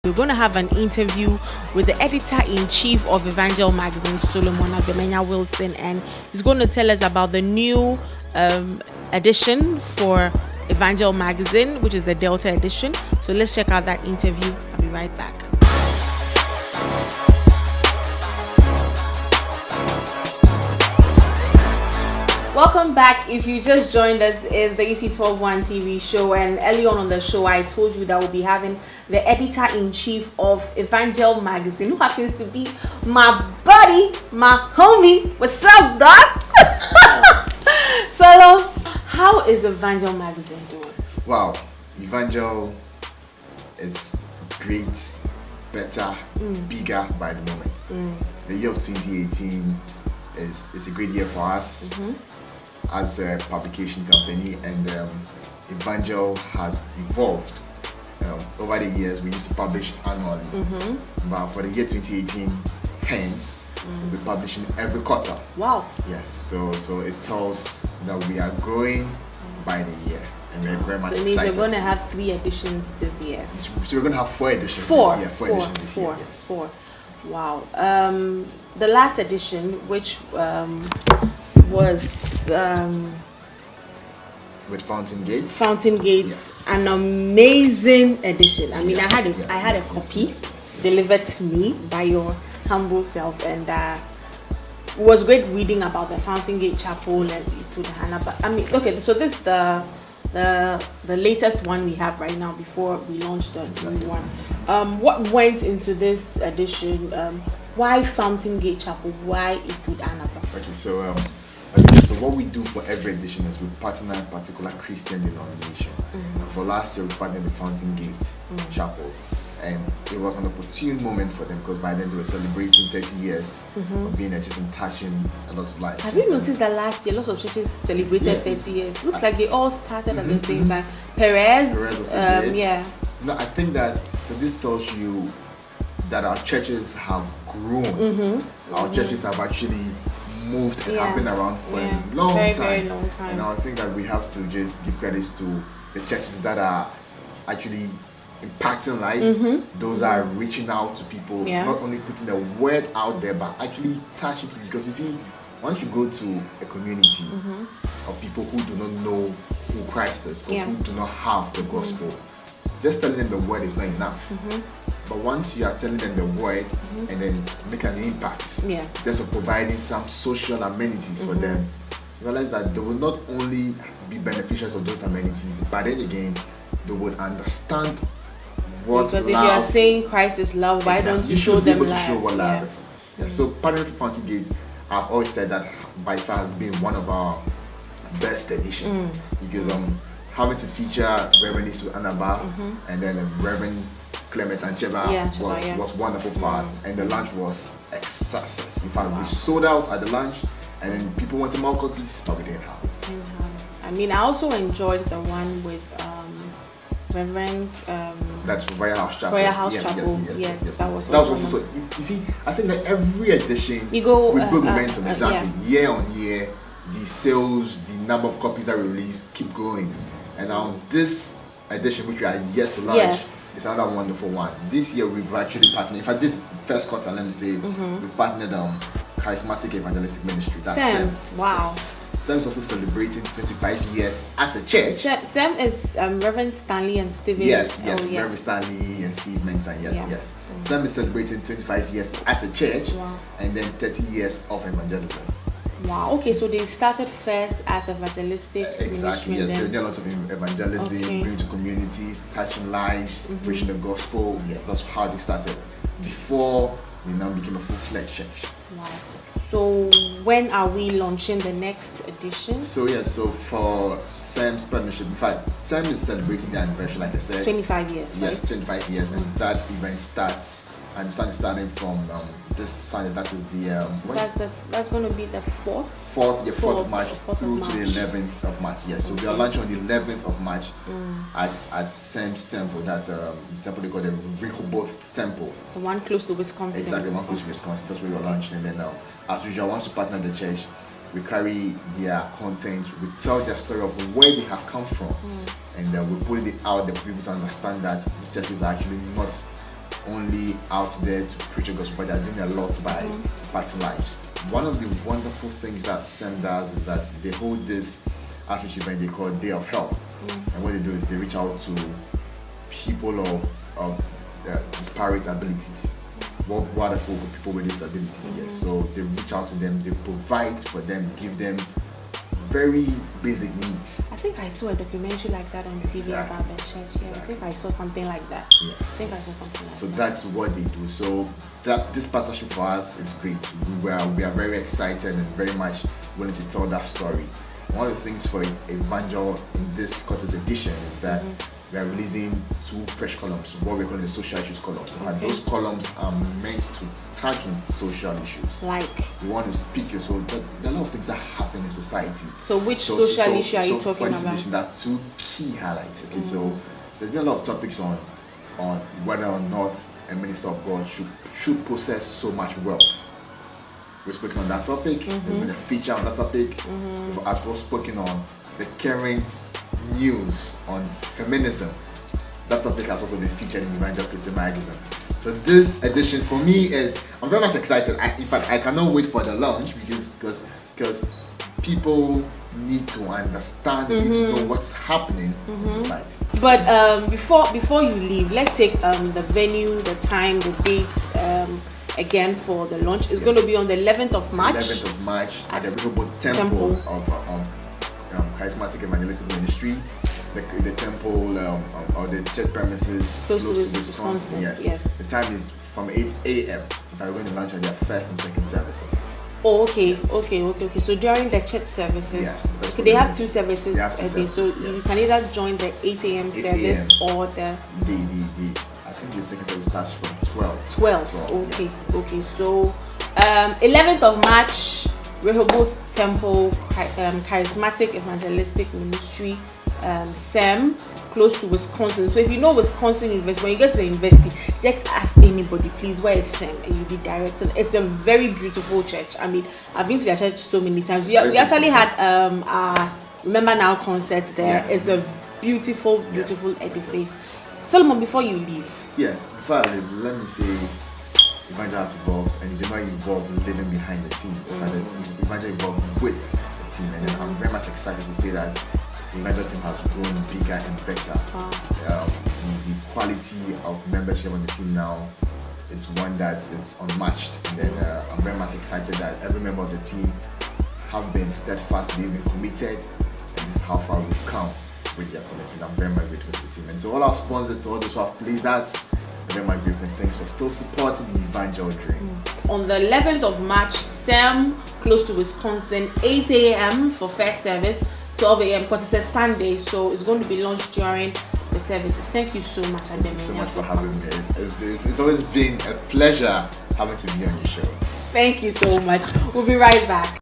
We're going to have an interview with the editor-in-chief of Evangel magazine, Solomon Abemenya Wilson, and he's going to tell us about the new edition for Evangel magazine, which is the Delta edition. So let's check out that interview. I'll be right back. Welcome back. If you just joined us, is the EC121 TV show, and early on the show I told you that we'll be having the editor-in-chief of Evangel magazine, who happens to be my buddy, my homie. What's up, doc? So, how is Evangel magazine doing? Wow, Evangel is great, better, bigger by the moment. The year of 2018 is a great year for us. As a publication company, and Evangel has evolved over the years. We used to publish annually, but for the year 2018, hence we'll be publishing every quarter. Wow. Yes, so it tells that we are growing by the year, and we're very much excited. So it means excited. you're going to have 3 editions this year. So we're going to have 4 editions. 4. Yeah, 4 editions this year. Yes. 4. Wow. The last edition, which was with Fountain Gates. Yes. An amazing edition. I mean, I had a copy delivered to me by your humble self, and it was great reading about the Fountain Gate Chapel and Eastwood Hannah. But I mean, okay, so this is the latest one we have right now before we launched the new one. What went into this edition? Why Fountain Gate Chapel? Why Eastwood Hannah? Okay, so what we do for every edition is we partner a particular Christian denomination. For last year, we partnered the Fountain Gate Chapel, and it was an opportune moment for them because by then they were celebrating 30 years of being a church and touching a lot of lives. Have you noticed that last year lots of churches celebrated 30 years? Looks like they all started at the same time. Perez also did. No, I think that, so this tells you that our churches have grown. Our churches have actually moved and have been around for a long time. Very long time. And I think that we have to just give credits to the churches that are actually impacting life. Those are reaching out to people, not only putting the word out there, but actually touching people. Because you see, once you go to a community of people who do not know who Christ is, or who do not have the gospel, just telling them the word is not enough. But once you are telling them the word and then make an impact in terms of providing some social amenities for them, you realize that they will not only be beneficiaries of those amenities, but then again, they will understand what because love. If you are saying Christ is love, why don't you show them love? You should be able to show what love is. So partnering for Fountain Gate, I've always said that by far has been one of our best editions because having to feature Reverend Isu Anaba and then Reverend Clement and Cheba was wonderful for us, and the lunch was a success. In fact, we sold out at the lunch, and then people wanted more copies, but we didn't have it. I mean, I also enjoyed the one with Reverend. That's Royal House Chapel. Yes, that was also so. You see, I think that every edition you go with good momentum. Year on year, the sales, the number of copies that we release keep growing, and now this edition, which we are yet to launch, is another wonderful one. This year we've actually partnered. In fact, this first quarter, let me say, we've partnered Charismatic Evangelistic Ministry. That's SEM. Wow. SEM is also celebrating 25 years as a church. SEM is Reverend Stanley and Stephen. Yes. Reverend Stanley and Steve Mensah. Yes. SEM is celebrating 25 years as a church, and then 30 years of evangelism. Wow. Okay, so they started first as evangelistic. Exactly. Yes, they did a lot of evangelism, bringing to communities, touching lives, preaching the gospel. Yes, that's how they started. Before we now became a full-fledged church. Wow. So when are we launching the next edition? So for SEM's partnership, in fact, SEM is celebrating the anniversary, like I said. 25 years. Yes, 25 years, and that event starts. And the sun is starting from this Sunday. That is that's going to be the 4th. 4th of March through to the 11th of March. Yes, so we are launching on the 11th of March at Sam's Temple. That's the temple they call the Rehoboth Temple. The one close to Wisconsin. Exactly, the one close to Wisconsin. That's where we are launching. And then as usual, once we partner the church, we carry their content, we tell their story of where they have come from, and we put it out there for people to understand that these churches are actually not only out there to preach the gospel, but they're doing a lot by impacting lives. One of the wonderful things that SEM does is that they hold this outreach event they call Day of Help. And what they do is they reach out to people of disparate abilities. What are the people with disabilities? Yes. So they reach out to them, they provide for them, give them very basic needs. I think I saw a documentary like that on TV about the church. Yeah, I think I saw something like that. Yes. I think I saw something like that. So that's what they do. So that this partnership for us is great. We are very excited and very much willing to tell that story. One of the things for Evangel in this quarter's edition is that we are releasing 2 fresh columns, what we're calling the social issues columns. And those columns are meant to tackle social issues. Like? We want to speak, so there are a lot of things that happen in society. So which social issue are you talking for this about? edition, there are 2 key highlights. Okay, so there's been a lot of topics on whether or not a minister of God should possess so much wealth. We've spoken on that topic. There's been a feature on that topic. We've as well spoken on the current news on feminism. That topic has also been featured in Evangel Christian Magazine. So this edition for me I'm very much excited. In fact, I cannot wait for the launch because people need to understand, they need to know what's happening in society. But before you leave, let's take the venue, the time, the dates again for the launch. It's going to be on the 11th of March. 11th of March at the Rehoboth Temple of Charismatic Evangelistic Ministry. The temple or the church premises close to Wisconsin. Yes. The time is from 8 a.m. If I'm going to launch on their first and second services. Oh, okay, yes. Okay. So during the church services, they have 2 services a day. So you can either join the 8 a.m. service or the I think the second service starts from 12. 12. Okay. So 11th of March, Rehoboth Temple, Charismatic Evangelistic Ministry, SEM, close to Wisconsin. So if you know Wisconsin University, when you get to the university, just ask anybody, please, where is SEM, and you'll be directed. It's a very beautiful church. I mean, I've been to their church so many times. We actually had our Remember Now concert there. Yeah. It's a beautiful edifice. Solomon, before you leave. Yes, before I leave, let me say Evangel has evolved, and they're not involved living behind the team. Evangel involved with the team, and then I'm very much excited to say that the Evangel team has grown bigger and better. The quality of membership on the team now is one that is unmatched, and then I'm very much excited that every member of the team have been steadfast, they've been committed, and this is how far we've come with their commitment. I'm very much grateful to the team, and to all our sponsors, to all those who have pleased us, I'm very much grateful, and thanks for still supporting the Evangel dream. On the 11th of March, SEM, close to Wisconsin, 8 a.m. for first service, 12 a.m. because it's a Sunday, so it's going to be launched during the services. Thank you so much, Ademina. Thank you so much for having me. It's always been a pleasure having to be on your show. Thank you so much. We'll be right back.